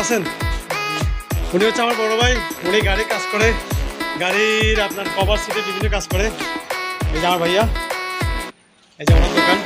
আছেন? উনি হচ্ছে আমার বড় ভাই। উনি গাড়ির কাজ করে, গাড়ির আপনার কভার সিটে বিভিন্ন কাজ করে। এই যে আমার ভাইয়া, এই যে আমার দোকান।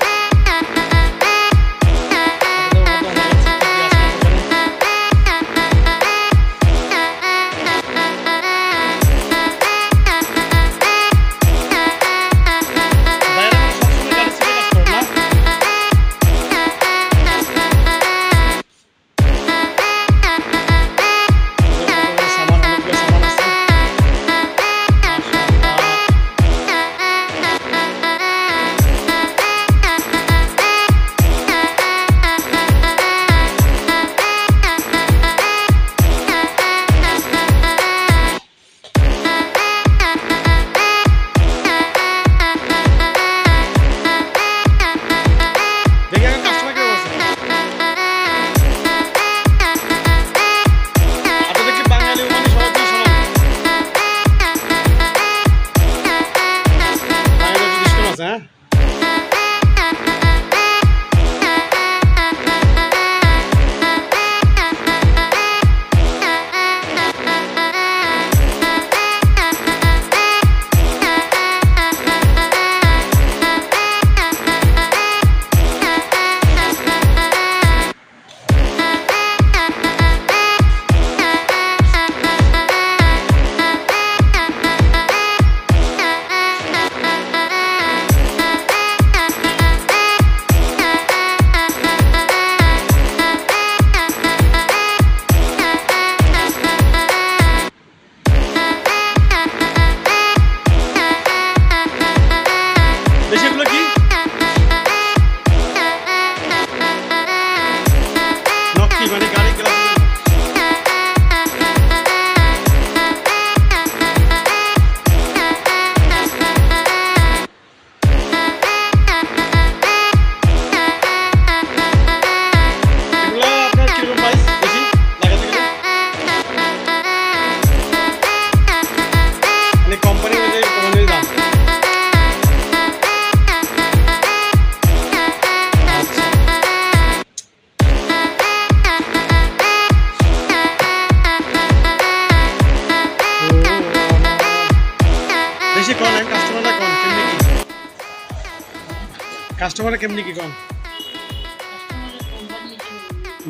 কাস্টমার কেমনি কি কোন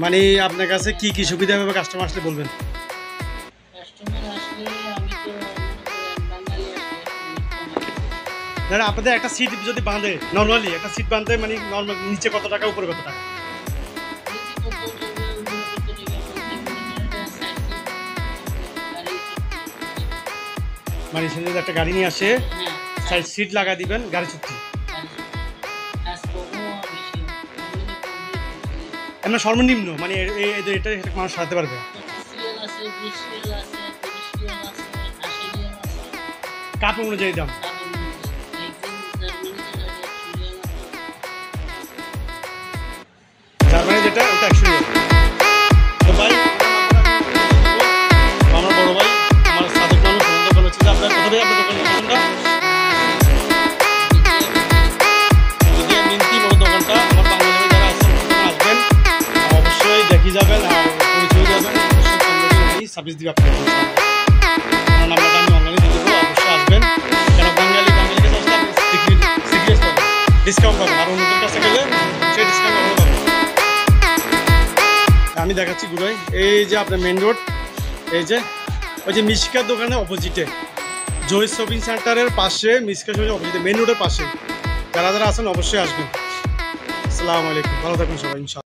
মানে আপনার কাছে কি কি সুবিধা হবে কাস্টমার আসলে বলবেন? না আপনাদের একটা সিট যদি বাঁধে নরমালি একটা সিট বাঁধতে মানে নরমাল নিচে কত টাকা উপরে কত টাকা? মানে সে যদি একটা গাড়ি নিয়ে আসে সাইড সিট লাগা দিবেন গাড়ি চুক্তি এমন সর্বনিম্ন মানে এটা মানুষ সারাতে পারবে কাপ অনুযায়ী দাম। জার্মানি যেটা ওটা 100 রিয়াল। তো ভাই আমার বড় ভাই আমার সাদেক মানুষ দোকান হচ্ছে যে আপনার কোথায় আপনার দোকান লোকেশনটা? মিন্তি বড় দোকানটা আমার বাংলাদেশে যারা আছেন আসবেন অবশ্যই দেখি যাবেন আর পরিচয় যাবেন সার্ভিস দিবে আপনার নাম্বারটা আমি অনলাইনে দিয়ে দেবো অবশ্যই আসবেন কেন বাঙালি কাছে আসলে সিরিয়াস পাবেন ডিসকাউন্ট পাবেন আর অন্যদের কাছে গেলে সেই ডিসকাউন্ট আমরা পাবেন। আমি দেখাচ্ছি গুলোই এই যে আপনার মেন রোড এই যে ওই যে মিশকার দোকানের অপোজিটে জয় শপিং সেন্টারের পাশে মিশকা শপিং অপোজিটে মেন রোডের পাশে যারা যারা আছেন অবশ্যই আসবেন। আসসালামু আলাইকুম, ভালো থাকুন সবাই ইনশাআল্লাহ।